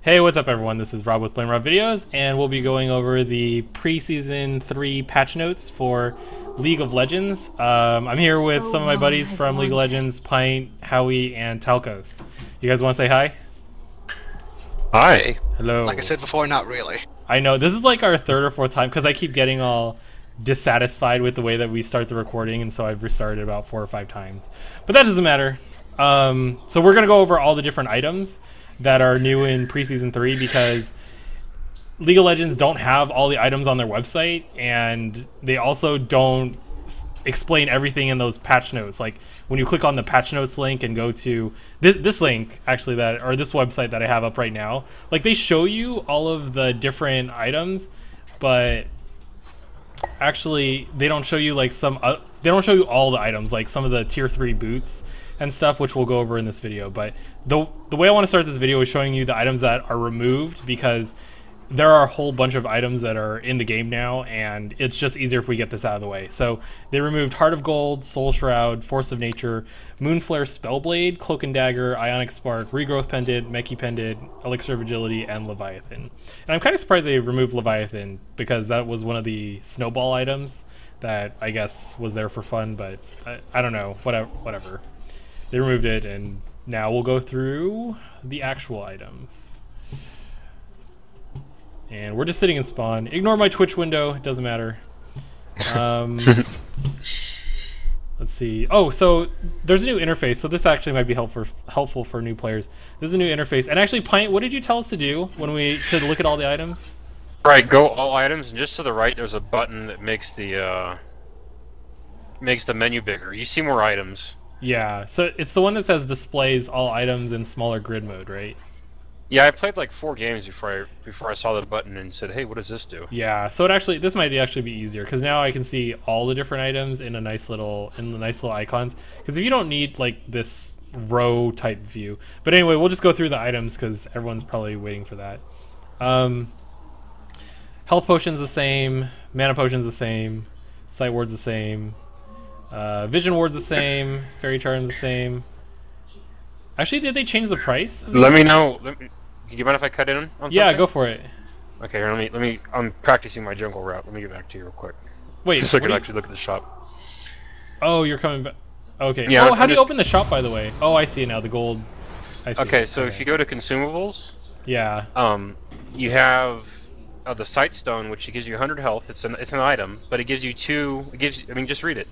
Hey, what's up everyone? This is Rob with Blame Rob Videos, and we'll be going over the Preseason 3 patch notes for League of Legends. I'm here with some of my buddies from League of Legends, Pint, Howie, and Talcos. You guys want to say hi? Hi. Hello. Like I said before, not really. I know, this is like our third or fourth time, because I keep getting all dissatisfied with the way that we start the recording, and so I've restarted about 4 or 5 times. But that doesn't matter. So we're going to go over all the different items that are new in Preseason 3 because League of Legends don't have all the items on their website, and they also don't explain everything in those patch notes. Like when you click on the patch notes link and go to this link, actually, or this website that I have up right now, like they show you all of the different items, but actually they don't show you like they don't show you all the items, like some of the tier 3 boots and stuff, which we'll go over in this video. But the way I want to start this video is showing you the items that are removed, because there are a whole bunch of items that are in the game now, and it's just easier if we get this out of the way. So they removed Heart of Gold, Soul Shroud, Force of Nature, Moonflare Spellblade, Cloak and Dagger, Ionic Spark, Regrowth Pendant, Meki Pendant, Elixir of Agility, and Leviathan. And I'm kind of surprised they removed Leviathan, because that was one of the snowball items that I guess was there for fun, but I don't know, whatever. They removed it, and now we'll go through the actual items. And we're just sitting in spawn. Ignore my Twitch window, it doesn't matter. Let's see. Oh, so there's a new interface, so this actually might be helpful for new players. This is a new interface. And actually, Pint, what did you tell us to do to look at all the items? Right, go all items, and just to the right there's a button that makes the menu bigger. You see more items. Yeah, so it's the one that says displays all items in smaller grid mode, right? Yeah, I played like 4 games before I saw the button and said, "Hey, what does this do?" Yeah, so this might actually be easier, because now I can see all the different items in the nice little icons. Because if you don't need like this row type view, but anyway, we'll just go through the items because everyone's probably waiting for that. Health potion's the same, mana potion's the same, sight ward's the same. Vision ward's the same. Fairy charm's the same. Actually, did they change the price? Let me know. Do you mind if I cut in on something? Yeah, go for it. Okay, here, let me. I'm practicing my jungle route. Let me get back to you real quick. Wait, so I can actually look at the shop. Oh, you're coming back. Okay. Yeah, oh, how do you open the shop, by the way? Oh, I see it now. The gold. I see okay, it. so if you go to consumables, yeah. You have the sight stone, which gives you 100 health. It's an item, but it gives you 2. It gives. I mean, just read it.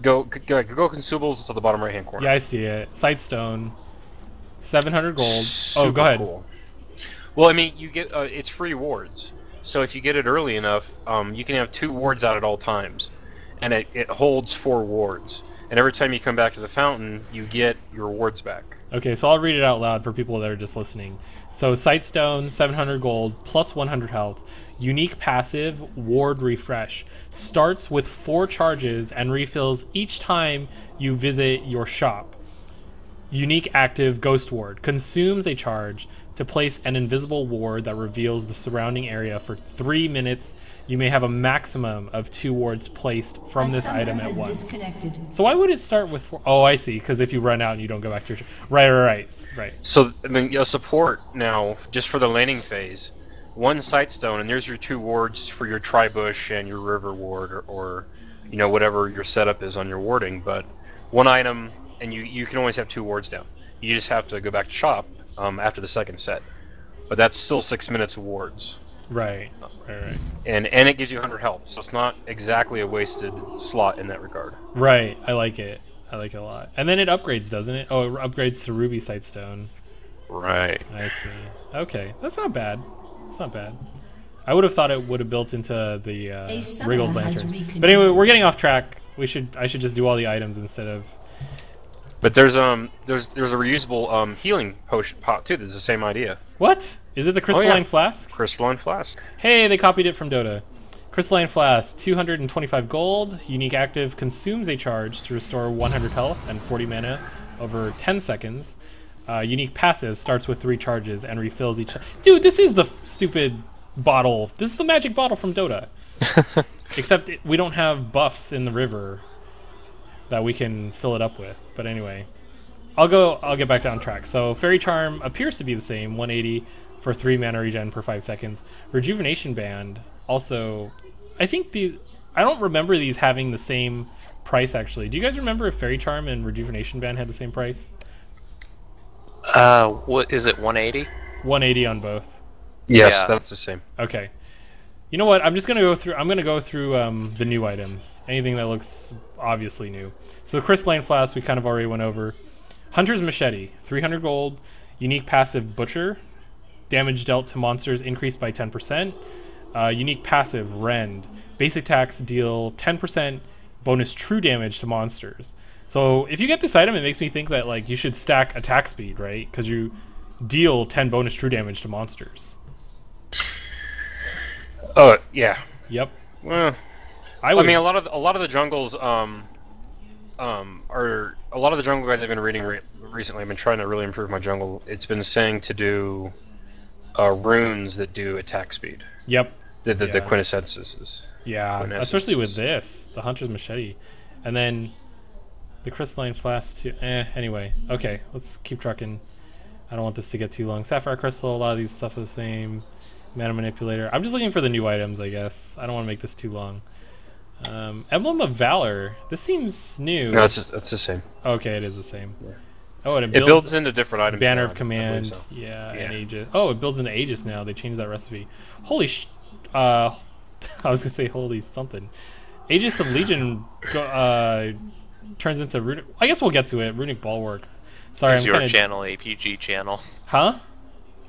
Go consumables. It's at the bottom right hand corner. Yeah, I see it. Sightstone, 700 gold. Super oh, go ahead. Cool. Well, I mean, you get it's free wards. So if you get it early enough, you can have 2 wards out at all times, and it holds 4 wards. And every time you come back to the fountain, you get your wards back. Okay, so I'll read it out loud for people that are just listening. So Sightstone, 700 gold, plus 100 health. Unique passive, Ward Refresh. Starts with 4 charges and refills each time you visit your shop. Unique active, Ghost Ward. Consumes a charge to place an invisible ward that reveals the surrounding area for 3 minutes. You may have a maximum of 2 wards placed from this item at once. So why would it start with 4? Oh, I see, because if you run out and you don't go back to your... Right. So, I mean, support now, just for the laning phase, 1 Sightstone, and there's your 2 wards for your Tribush and your River Ward, or you know, whatever your setup is on your warding. But 1 item, and you can always have 2 wards down. You just have to go back to shop after the 2nd set. But that's still 6 minutes of wards. Right. And it gives you 100 health, so it's not exactly a wasted slot in that regard. Right, I like it. I like it a lot. And then it upgrades, doesn't it? Oh, it upgrades to Ruby Sightstone. Right. I see. Okay, that's not bad. It's not bad. I would have thought it would have built into the Wriggles Lantern. But anyway, we're getting off track. I should just do all the items instead of... But there's a reusable healing potion pot too. That's the same idea. What? Is it the Crystalline Flask? Crystalline Flask. Hey, they copied it from Dota. Crystalline Flask, 225 gold. Unique active, consumes a charge to restore 100 health and 40 mana over 10 seconds. Unique passive, starts with 3 charges and refills each... Dude, this is the stupid bottle. This is the magic bottle from Dota. Except we don't have buffs in the river that we can fill it up with. But anyway, I'll get back on track. So Fairy Charm appears to be the same, 180. for 3 mana regen per 5 seconds. Rejuvenation Band also, I think I don't remember these having the same price actually. Do you guys remember if Fairy Charm and Rejuvenation Band had the same price? What is it? 180? 180 on both. Yes, Yeah. that's the same. Okay. You know what? I'm just gonna go through. I'm gonna go through the new items. Anything that looks obviously new. So the Crystalline Flask we kind of already went over. Hunter's Machete, 300 gold. Unique passive Butcher. Damage dealt to monsters increased by 10%. Unique passive Rend. Basic attacks deal 10% bonus true damage to monsters. So if you get this item, it makes me think that like you should stack attack speed, right? Because you deal 10 bonus true damage to monsters. Oh yeah. Yep. Well, I mean, a lot of the jungles are a lot of the jungle guides I've been reading recently. I've been trying to really improve my jungle. It's been saying to do runes that do attack speed. Yep. The Yeah. quintessences. Yeah, Quintessences. especially with this, the Hunter's Machete, and then the Crystalline Flask too. Anyway, okay, let's keep trucking. I don't want this to get too long. Sapphire Crystal, a lot of these stuff is the same. Mana Manipulator. I'm just looking for the new items, I guess. I don't want to make this too long. Emblem of Valor. This seems new. No, it's the same. Okay, it is the same. Oh, and It builds into different items. Banner now, of I Command. believe so. Yeah, Yeah. and Aegis. Oh, it builds into Aegis now. They changed that recipe. Holy I was gonna say holy something. Aegis of Legion turns into Runic. I guess we'll get to it. Runic Bulwark. Sorry, Is I'm your kind of. channel a PG channel? Huh?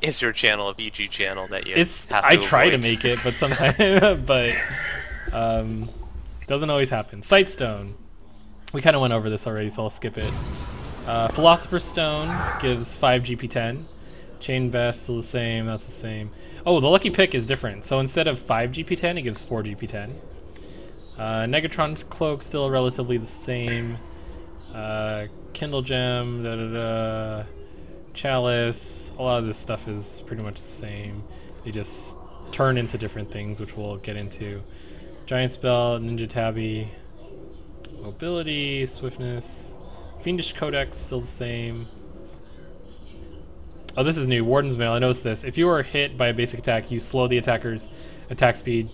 Is your channel a PG channel that you It's. have I to try to avoid? make it, but sometimes, but doesn't always happen. Sightstone. We kind of went over this already, so I'll skip it. Philosopher's Stone gives 5 GP10. Chain Vest still the same. That's the same. Oh, the lucky pick is different. So instead of 5 GP10, it gives 4 GP10. Negatron Cloak still relatively the same. Kindle Gem, Chalice. A lot of this stuff is pretty much the same. They just turn into different things, which we'll get into. Giant Spell, Ninja Tabby, Mobility, Swiftness, Fiendish Codex still the same. Oh, this is new. Warden's Mail. I noticed this. If you are hit by a basic attack, you slow the attacker's attack speed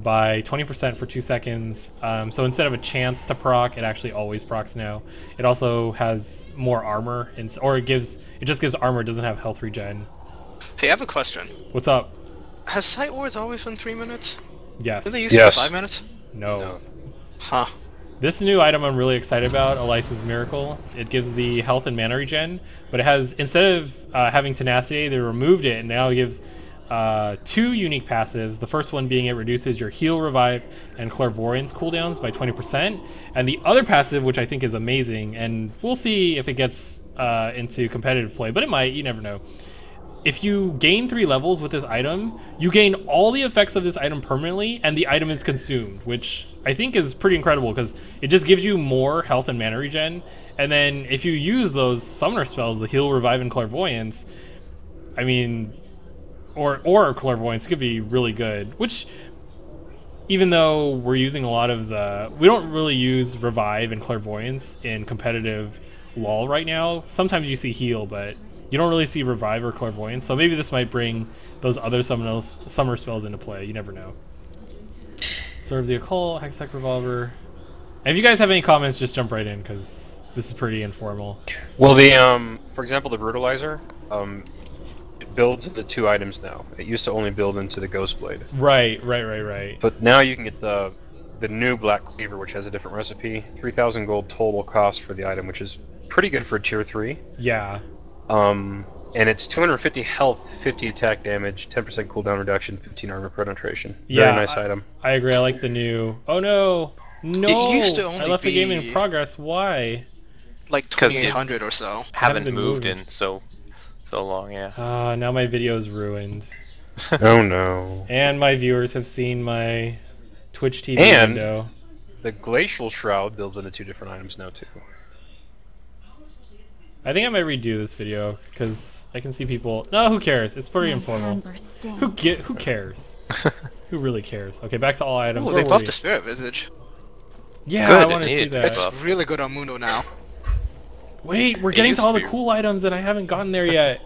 by 20% for 2 seconds. So instead of a chance to proc, it actually always procs now. It also has more armor, or it just gives armor. It doesn't have health regen. Hey, I have a question. What's up? Has Sight Wars always been 3 minutes? Yes. Didn't they use Yes. it for 5 minutes? No. No. Huh. This new item I'm really excited about, Elisa's Miracle. It gives the health and mana regen, but it has, instead of having Tenacity, they removed it, and now it gives 2 unique passives. The first one being it reduces your Heal, Revive, and Clairvoyance cooldowns by 20%. And the other passive, which I think is amazing, and we'll see if it gets into competitive play, but it might, you never know. If you gain 3 levels with this item, you gain all the effects of this item permanently, and the item is consumed, which I think is pretty incredible because it just gives you more health and mana regen. And then if you use those summoner spells, the Heal, Revive, and Clairvoyance, I mean, or Clairvoyance could be really good. Which, even though we're using a lot of we don't really use Revive and Clairvoyance in competitive LoL right now. Sometimes you see Heal, but you don't really see Revive or Clairvoyance, so maybe this might bring those other summer spells into play. You never know. Serve the Occult, Hextech Revolver. And if you guys have any comments, just jump right in, because this is pretty informal. Well, for example, the Brutalizer, it builds into 2 items now. It used to only build into the Ghost Blade. Right. But now you can get the new Black Cleaver, which has a different recipe. 3,000 gold total cost for the item, which is pretty good for a tier 3. Yeah. And it's 250 health, 50 attack damage, 10% cooldown reduction, 15 armor penetration. Yeah, Very nice item. I agree. I like the new... Oh, no. No! It used to I only left the game in be- progress. Why? Like 'Cause it- 2800 or so. Haven't been moved moved. in so long, yeah. Now my video is ruined. Oh no. And my viewers have seen my Twitch TV And- window. The Glacial Shroud builds into 2 different items now too. I think I might redo this video, because I can see people... No, who cares? It's pretty My informal. hands are stained. Who cares? Who really cares? Okay, back to all items. Oh, Where they were buffed we? the Spirit Visage. Yeah, Good, I it want to see needed that. It's buff. really good on Mundo now. Wait, we're It getting used to all to the be. cool items and I haven't gotten there yet.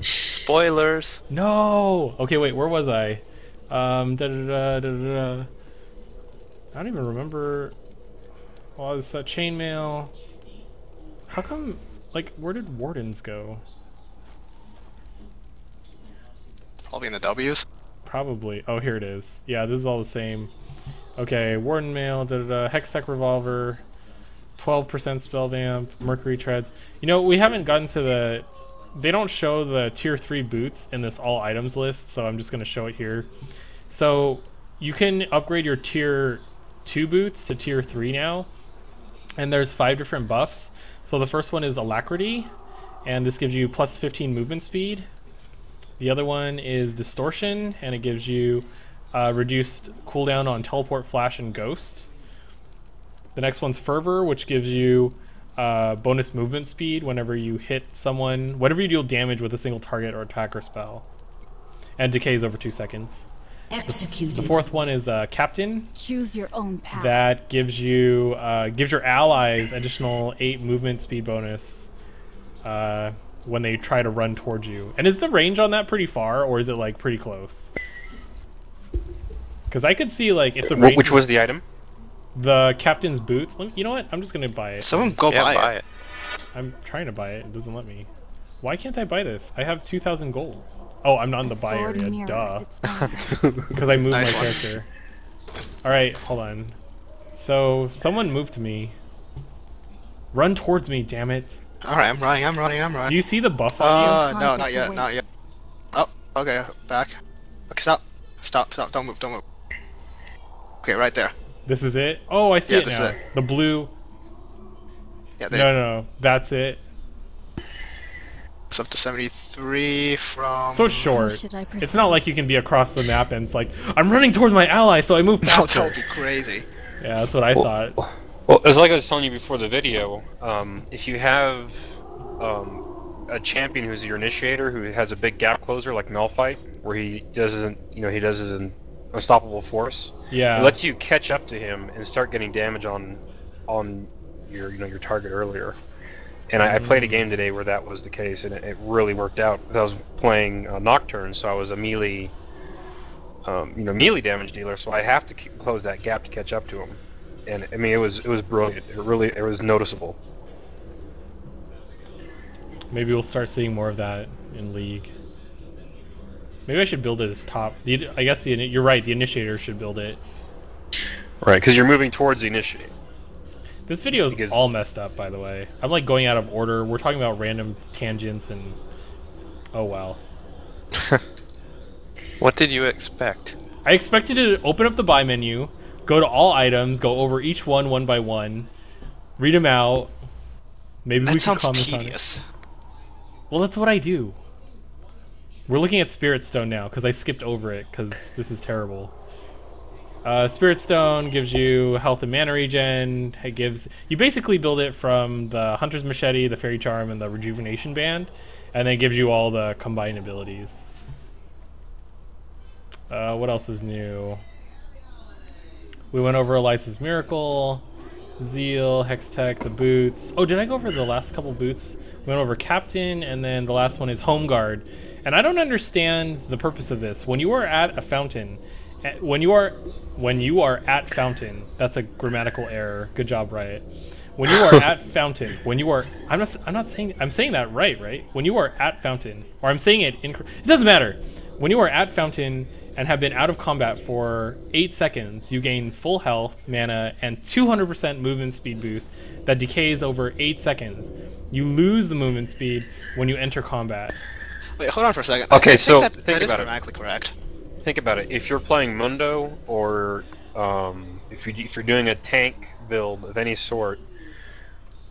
Spoilers. No. Okay, wait. Where was I? Da-da-da-da-da-da. I don't even remember. Oh, it's chainmail. How come? Like, where did wardens go? Probably in the W's. Probably. Oh, here it is. Yeah, this is all the same. Okay, warden mail. Da-da-da. Hextech revolver. 12% spell vamp. Mercury treads. You know, we haven't gotten to the. They don't show the tier 3 boots in this all items list, so I'm just going to show it here. So you can upgrade your tier 2 boots to tier 3 now, and there's 5 different buffs. So the first one is Alacrity, and this gives you plus 15 movement speed. The other one is Distortion, and it gives you reduced cooldown on Teleport, Flash, and Ghost. The next one's Fervor, which gives you bonus movement speed whenever you hit someone, whenever you deal damage with a single target or attack or spell, and decays over 2 seconds. Executed. The fourth one is Captain. Choose your own path. That gives you gives your allies additional 8 movement speed bonus when they try to run towards you. And is the range on that pretty far, or is it like pretty close? Because I could see like if the range, Which was the item? the Captain's boots. You know what? I'm just gonna buy it. Someone go Yeah, buy buy it. it. I'm trying to buy it. It doesn't let me. Why can't I buy this? I have 2,000 gold. Oh, I'm not in the buy sword area. mirrors Duh. its boundaries. Because I moved Nice my one. character. Alright, hold on. So, someone moved to me. Run towards me, damn it. Alright, I'm running, I'm running, I'm Do running. you see the buff on No, Conflict not yet, not yet. awaits. Oh, okay, back. Okay, stop. Stop, stop, don't move, don't move. Okay, right there. you? This is it? Oh, I see Yeah, it this now. is it. The blue. Yeah, No, that's it. it's up to 73 from... So it's short. should I It's proceed? not like you can be across the map and it's like, I'm running towards my ally, so I move No, that faster. would be crazy. Yeah, that's what I thought. Well, as like I was telling you before the video, if you have a champion who's your initiator who has a big gap closer like Malphite, where he does his unstoppable force, Yeah. it lets you catch up to him and start getting damage on your target earlier. And I played a game today where that was the case, and it really worked out. I was playing Nocturne, so I was a melee, melee damage dealer, so I have to close that gap to catch up to him. And I mean, it was brilliant. It was noticeable. Maybe we'll start seeing more of that in League. Maybe I should build it as top. I guess you're right, the initiator should build it. Right, because you're moving towards the initiate. This video is Because- all messed up, by the way. I'm like going out of order. We're talking about random tangents and... Oh, wow. What did you expect? I expected to open up the buy menu, go to all items, go over each one by one, read them out. Maybe we That can sounds comment on it. tedious. Well, that's what I do. We're looking at Spirit Stone now, because I skipped over it, because this is terrible. Spirit Stone gives you health and mana regen. It gives... You basically build it from the Hunter's Machete, the Fairy Charm, and the Rejuvenation Band, and then it gives you all the combined abilities. What else is new? We went over Elisa's Miracle, Zeal, Hextech, the boots. Oh, did I go over the last couple boots? We went over Captain, and then the last one is Home Guard. And I don't understand the purpose of this. When you are at a fountain, when you are at fountain, that's a grammatical error. Good job, Riot. When you are at fountain, I'm saying that right? When you are at fountain, or I'm saying it it doesn't matter. When you are at fountain and have been out of combat for 8 seconds, you gain full health, mana, and 200% movement speed boost that decays over 8 seconds. You lose the movement speed when you enter combat. Wait, hold on for a second. Okay, I so think think that is about it. grammatically correct. Think about it. If you're playing Mundo, or if you're doing a tank build of any sort,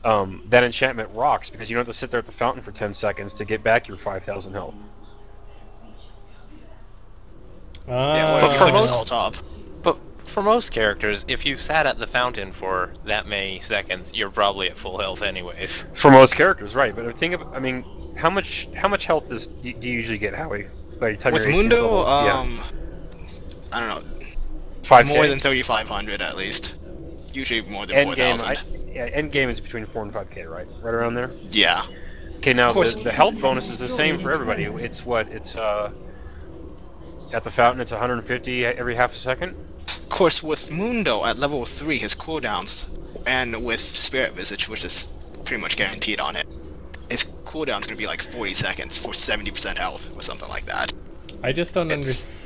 that enchantment rocks because you don't have to sit there at the fountain for 10 seconds to get back your 5,000 health. Yeah, But well, for you most- the whole top. But for most characters, if you sat at the fountain for that many seconds, you're probably at full health anyways. For most characters, right? But how much health do you usually get, Howie? By the time With you're 18 Mundo, level? I don't know, 5K? more than 3,500 at least. Usually more than End game, 4,000. end game is between 4 and 5K, right? Right around there. Yeah. Okay, now course. the health bonus is the same for everybody. It's what? It's at the fountain it's 150 every half a second. Of course, with Mundo at level 3, his cooldowns, and with Spirit Visage, which is pretty much guaranteed on it, his cooldown's gonna be like 40 seconds for 70% health or something like that. I just don't It's-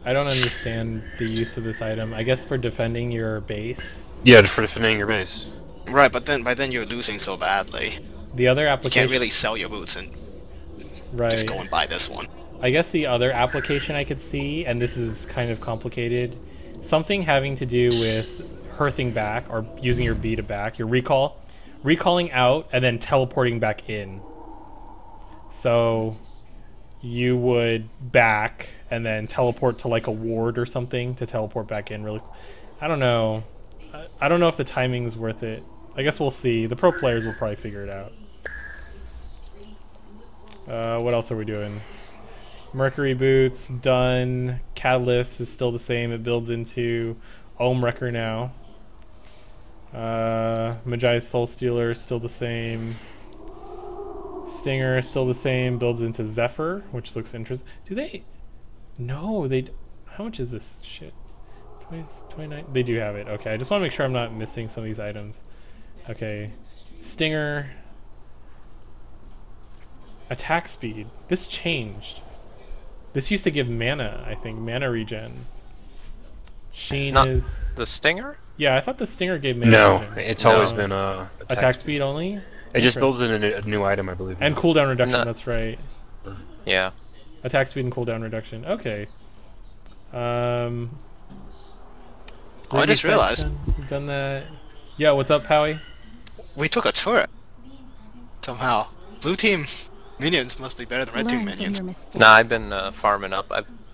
I don't understand the use of this item. I guess for defending your base. Yeah, for defending your base. Right, but then by then you're losing so badly. The other You application, can't really sell your boots and right? just go and buy this one. I guess the other application I could see, and this is kind of complicated, something having to do with hearthing back or using your B to back, your recalling out and then teleporting back in. So you would back and then teleport to like a ward or something to teleport back in really. I don't know. I don't know if the timing's worth it. I guess we'll see. The pro players will probably figure it out. What else are we doing? Mercury boots done. Catalyst is still the same. It builds into Ohm Wrecker now. Magi's Soul Stealer is still the same. Stinger is still the same. Builds into Zephyr, which looks interesting. Do they? No, they. How much is this shit? 20, 29. They do have it. Okay, I just want to make sure I'm not missing some of these items. Okay, Stinger. Attack speed. This changed. This used to give mana, I think, mana regen. Sheen Not is... the Stinger? Yeah, I thought the Stinger gave mana No, regen. it's No. always been Attack speed only? It just Interesting. builds in a new item, I believe. And cooldown reduction, No. that's right. Yeah. Attack speed and cooldown reduction. Okay. Oh, I just Radius realized. action, we've done that. Yeah, what's up, Howie? We took a turret. Somehow. Blue team minions must be better than red team Learn from minions. your mistakes. Nah, I've been farming up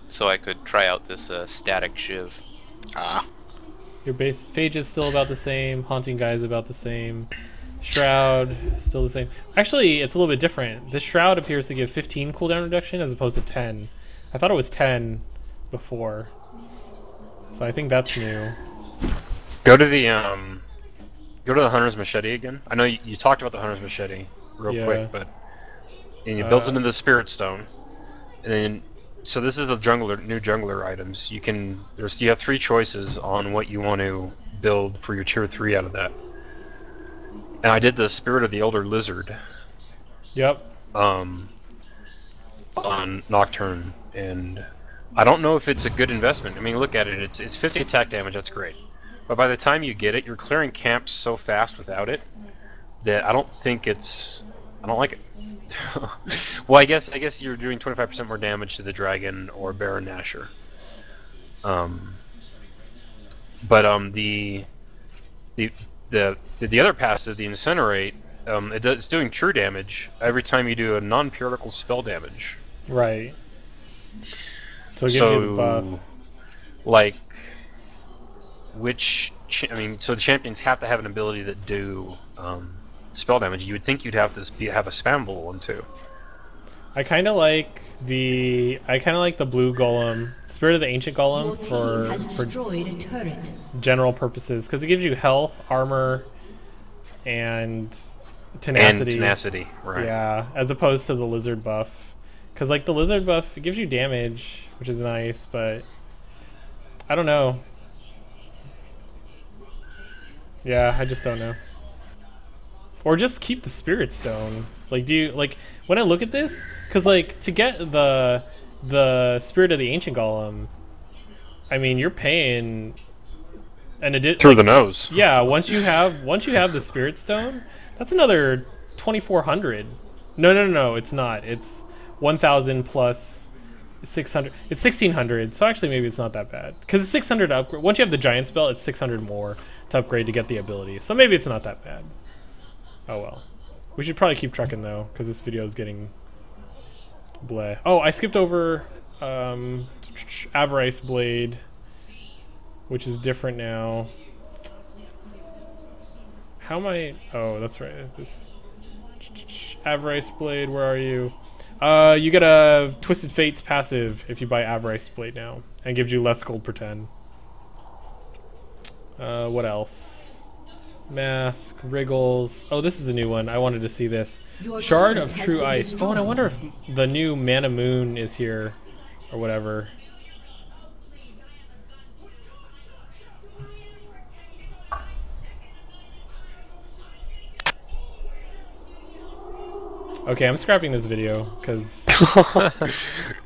so I could try out this static shiv. Ah. Your base Phage is still about the same. Haunting Guy is about the same. Shroud still the same. Actually, it's a little bit different. This Shroud appears to give 15 cooldown reduction as opposed to 10. I thought it was 10 before. So I think that's new. Go to the Hunter's Machete again. I know you talked about the Hunter's Machete real Yeah. quick, but and it builds into the Spirit Stone, and then so this is the new jungler items. You have 3 choices on what you want to build for your tier 3 out of that. And I did the Spirit of the Elder Lizard Yep. on Nocturne, and I don't know if it's a good investment. I mean, look at it. It's 50 attack damage. That's great. But by the time you get it, you're clearing camps so fast without it that I don't think it's. I don't like it. Well, I guess you're doing 25% more damage to the dragon or Baron Nashor. The other passive, the Incinerate, it's doing true damage every time you do a non-periodical spell damage. Right. So it gives you the buff. Like, so the champions have to have an ability that do spell damage. You would think you'd have to have a spammable one too. I kind of like the blue golem, Spirit of the Ancient Your Golem team has for destroyed a turret. general purposes because it gives you health, armor, and tenacity. And tenacity, right? Yeah, as opposed to the lizard buff, because like the lizard buff, it gives you damage, which is nice, but I don't know. Yeah, I just don't know. Or just keep the Spirit Stone. Like, do you like when I look at this? Because like to get the Spirit of the Ancient Golem, I mean you're paying an addition Through the nose. Yeah, once you have the Spirit Stone, that's another 2,400. No, it's not. It's 1,000 plus 600. It's 1,600. So actually, maybe it's not that bad because it's 600 to upgrade. Once you have the Giant Spell, it's 600 more to upgrade to get the ability. So maybe it's not that bad. Oh well. We should probably keep trucking though, because this video is getting bleh. Oh, I skipped over Avarice Blade, which is different now. How am I? Oh, that's right. This Avarice Blade. Where are you? You get a Twisted Fates passive if you buy Avarice Blade now, and gives you less gold per 10. What else? Mask, Wriggles. Oh, this is a new one. I wanted to see this. Your Shard turret of has True been Ice. Oh, and I destroyed. wonder if the new Mana Moon is here, or whatever. Okay, I'm scrapping this video, because...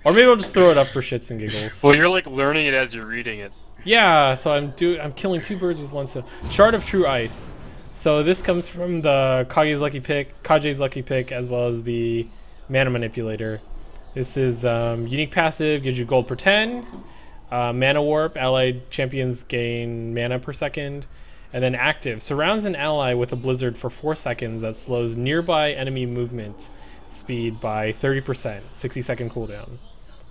or maybe I'll just throw it up for shits and giggles. Well, you're like learning it as you're reading it. Yeah, so I'm killing two birds with one stone. Shard of True Ice. So this comes from the Kage's Lucky Pick, as well as the Mana Manipulator. This is unique passive, gives you gold per 10. Mana Warp, allied champions gain mana per second. And then active, surrounds an ally with a blizzard for 4 seconds that slows nearby enemy movement speed by 30%, 60-second cooldown.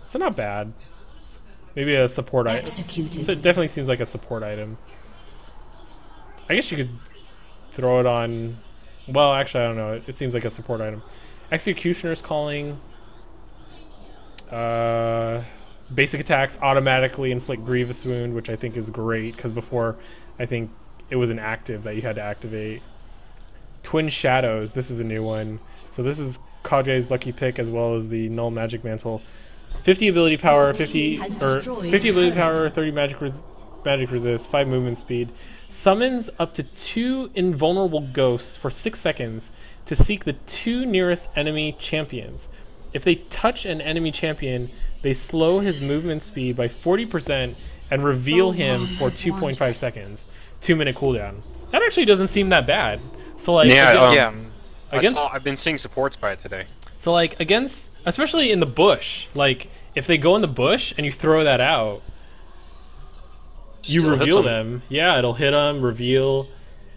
So not bad. Maybe a support item. Executed. So it definitely seems like a support item. I guess you could throw it on... Well, actually, I don't know. It seems like a support item. Executioner's Calling. Basic attacks automatically inflict Grievous Wound, which I think is great, because before, I think it was an active that you had to activate. Twin Shadows. This is a new one. So this is Kage's Lucky Pick, as well as the Null Magic Mantle. 50 ability power, 50 ability power, 30 magic resist, 5 movement speed. Summons up to 2 invulnerable ghosts for 6 seconds to seek the 2 nearest enemy champions. If they touch an enemy champion, they slow his movement speed by 40% and reveal him for 2.5 seconds. 2-minute cooldown. That actually doesn't seem that bad. So like Yeah, against I've been seeing supports by it today. so like against, especially in the bush, like if they go in the bush and you throw that out, you Still hits reveal 'em. them. Yeah, it'll hit them, reveal,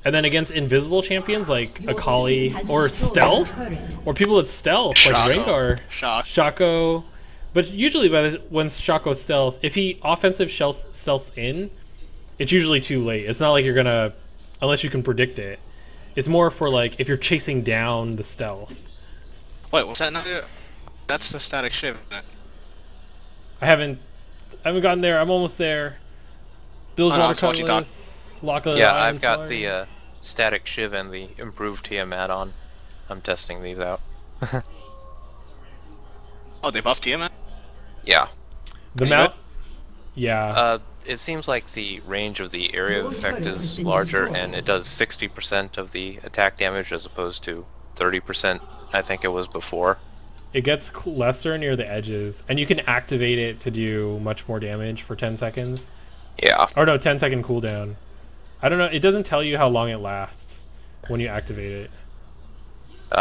and then against invisible champions like Akali or stealth, or people that stealth like Shaco. Rengar, Shock. Shaco. But usually when Shaco stealth, if he offensive stealths in, it's usually too late. It's not like you're gonna, unless you can predict it. It's more for like if you're chasing down the stealth. Wait, was that not it? That's the static shiv, isn't it? I haven't gotten there. I'm almost there. Bill's Oh, no, Water it's what you thought. Cutlass, Lock of Yeah, Iron I've got Sword. the static shiv and the improved TM add-on. I'm testing these out. Oh, they buffed Tiamat? Yeah. The Are you mount. good? Yeah. It seems like the range of the area of Your effect turret has is been larger, destroyed. and it does 60% of the attack damage as opposed to 30%, I think it was before. It gets lesser near the edges, and you can activate it to do much more damage for 10 seconds. Yeah. Or no, 10-second cooldown. I don't know. It doesn't tell you how long it lasts when you activate it.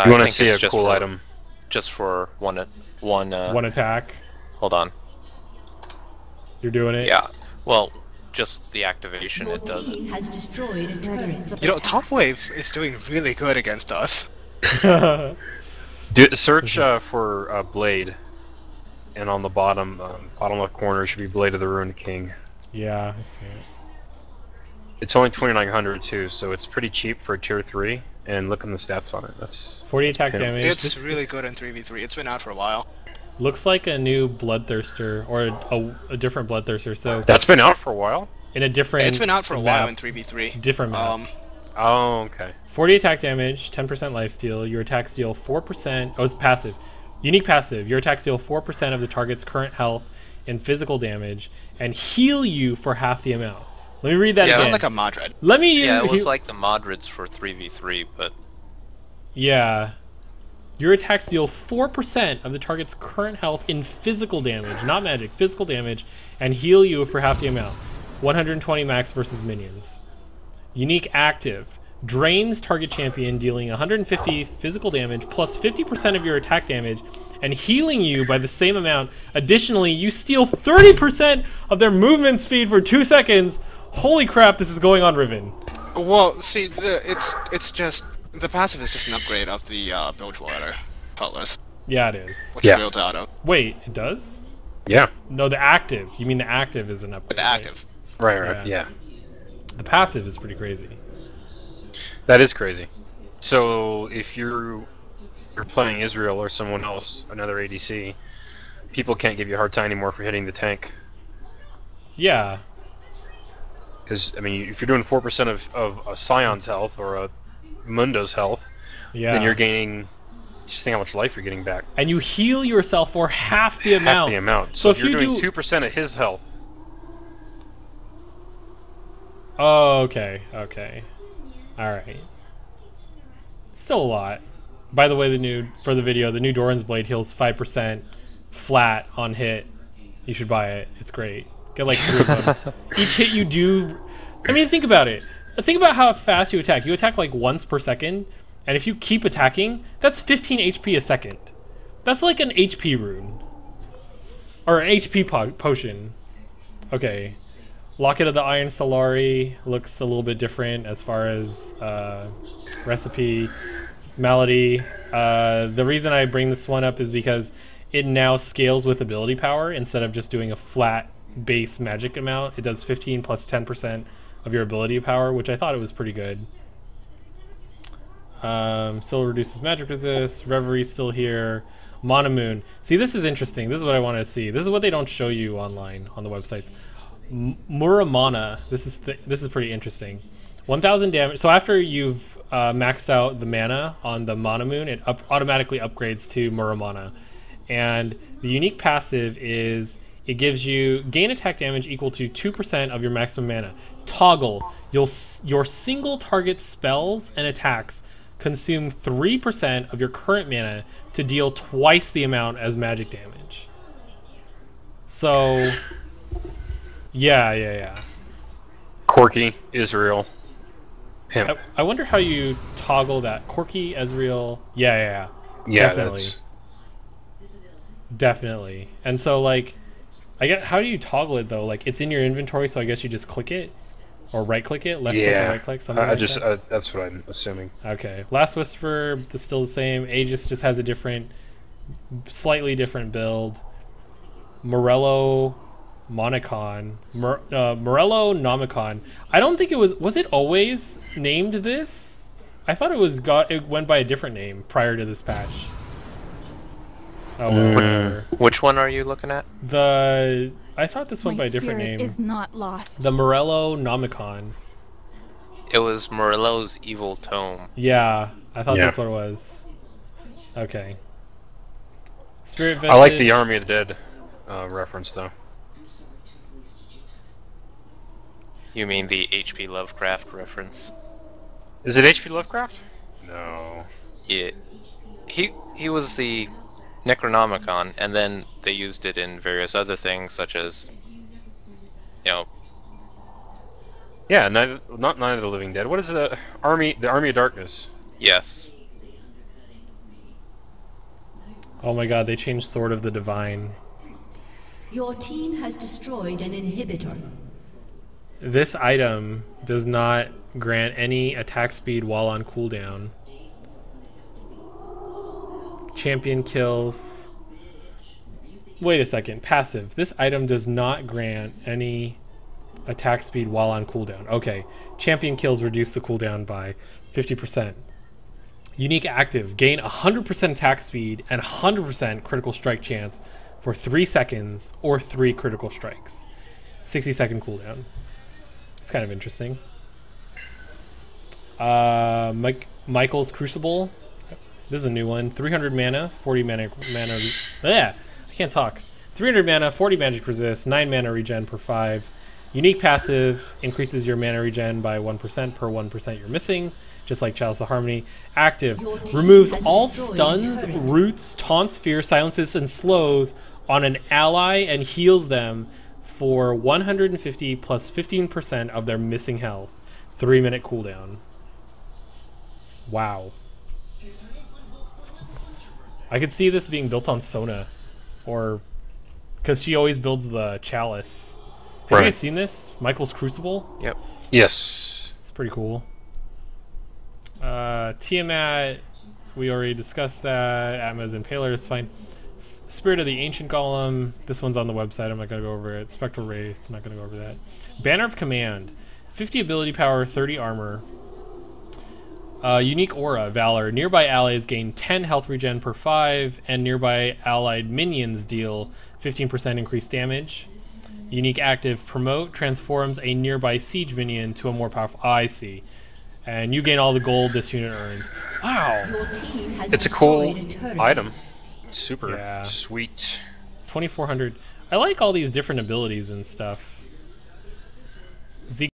You want to think see it's a just cool for- item? Just for one. One attack. Hold on. You're doing it. Yeah. Well, just the activation. Your It does it. team has destroyed a turret. You know, Top Wave is doing really good against us. Search for Blade, and on the bottom left corner should be Blade of the Ruined King. Yeah. I see it. It's only 2,900 too, so it's pretty cheap for a tier 3. And look at the stats on it. That's 40 attack Yeah. damage. It's This- really good in 3v3. It's been out for a while. Looks like a new Bloodthirster, or a different Bloodthirster. So that's been out for a while. in a different. It's been out for a while map. in 3v3. Different map. Oh, okay. 40 attack damage, 10% lifesteal. Your attacks deal 4%. Oh, it's passive. Unique passive. Your attacks deal 4% of the target's current health and physical damage, and heal you for half the amount. Let me read that Yeah. again. It's not like a Modred. Let me. Yeah, it was he- like the Modrids for 3v3, but Yeah. Your attacks deal 4% of the target's current health in physical damage, not magic, physical damage, and heal you for half the amount. 120 max versus minions. Unique active. Drains target champion, dealing 150 physical damage plus 50% of your attack damage and healing you by the same amount. Additionally, you steal 30% of their movement speed for 2 seconds. Holy crap, this is going on Riven. Well, see, it's just the passive is just an upgrade of the Bilgewater Cutlass, Yeah, it is. which Yeah. is built out of Wait, it does? Yeah. No, the active. You mean the active is an upgrade. the active. Right. Yeah. Yeah. The passive is pretty crazy. That is crazy. So if you're playing Israel or someone else, another ADC, people can't give you a hard time anymore for hitting the tank. Yeah. Because I mean, if you're doing 4% of a Scion's health or a Mundo's health, Yeah. then you're gaining. Just think how much life you're getting back. And you heal yourself for half the amount. Half the amount. So So if if you're you doing do- 2% of his health, Oh, okay, okay. Alright. Still a lot. By the way, the new Doran's Blade heals 5% flat on hit. You should buy it. It's great. Get like 3 of them. Each hit you do... I mean, think about it. Think about how fast you attack. You attack like once per second, and if you keep attacking, that's 15 HP a second. That's like an HP rune. Or an HP potion. Okay. Locket of the Iron Solari looks a little bit different as far as recipe, malady. The reason I bring this one up is because it now scales with ability power instead of just doing a flat base magic amount. It does 15 plus 10% of your ability power, which I thought it was pretty good. Still reduces magic resist. Reverie's still here. Monomoon. See, this is interesting. This is what I want to see. This is what they don't show you online on the websites. Muramana. This is pretty interesting. 1,000 damage. So after you've maxed out the mana on the Monomoon, it automatically upgrades to Muramana. And the unique passive is it gives you gain attack damage equal to 2% of your maximum mana. Toggle. Your single target spells and attacks consume 3% of your current mana to deal twice the amount as magic damage. So, yeah. Corky, Israel, Pimp. I wonder how you toggle that. Corky, Ezreal. Yeah. Yeah, Definitely. that's Definitely. And so, like, I get how do you toggle it though? Like, it's in your inventory, so I guess you just click it, or right click it, left click or right click, something like that. that's what I'm assuming. Okay. Last Whisper is still the same. Aegis just has a slightly different build. Morello Monicon. Morello Nomicon. I don't think it was it always named this? I thought it went by a different name prior to this patch. Oh, well, whatever. Which one are you looking at? I thought this went by a different name. is not lost. The Morello Nomicon. It was Morello's Evil Tome. Yeah, I thought Yeah. that's what it was. Okay. Spirit I like the Vestige. Army of the Dead reference though. You mean the H.P. Lovecraft reference? Is it H.P. Lovecraft? No. Yeah. He was the Necronomicon, and then they used it in various other things, such as, you know, Yeah, not Night of the Living Dead. What is the Army of Darkness? yes. Oh my god, they changed Sword of the Divine. Your team has destroyed an inhibitor. This item does not grant any attack speed while on cooldown. Champion kills. Wait a second. Passive. This item does not grant any attack speed while on cooldown. Okay. Champion kills reduce the cooldown by 50%. Unique active. Gain 100% attack speed and 100% critical strike chance for 3 seconds or 3 critical strikes. 60-second cooldown. It's kind of interesting. Michael's Crucible. This is a new one. 300 mana, 40 mana. Yeah, I can't talk. 300 mana, 40 magic resist, 9 mana regen per 5. Unique passive increases your mana regen by 1% per 1% you're missing, just like Chalice of Harmony. Active Your team removes has all destroyed a stuns, turret. roots, taunts, fear, silences, and slows on an ally and heals them for 150 plus 15% of their missing health. 3-minute cooldown. Wow. I could see this being built on Sona, or because she always builds the Chalice. Have you Right. guys seen this? Michael's Crucible? Yep. Yes. It's pretty cool. Tiamat, we already discussed that. Atma's Impaler is fine. Spirit of the Ancient Golem, this one's on the website, I'm not going to go over it. Spectral Wraith, I'm not going to go over that. Banner of Command, 50 ability power, 30 armor. Unique Aura, Valor. Nearby allies gain 10 health regen per 5, and nearby allied minions deal 15% increased damage. Unique active promote transforms a nearby siege minion to a more powerful. I see. And you gain all the gold this unit earns. Wow. Your team has It's a cool destroyed a turret. item. Super Yeah. sweet. 2400. I like all these different abilities and stuff.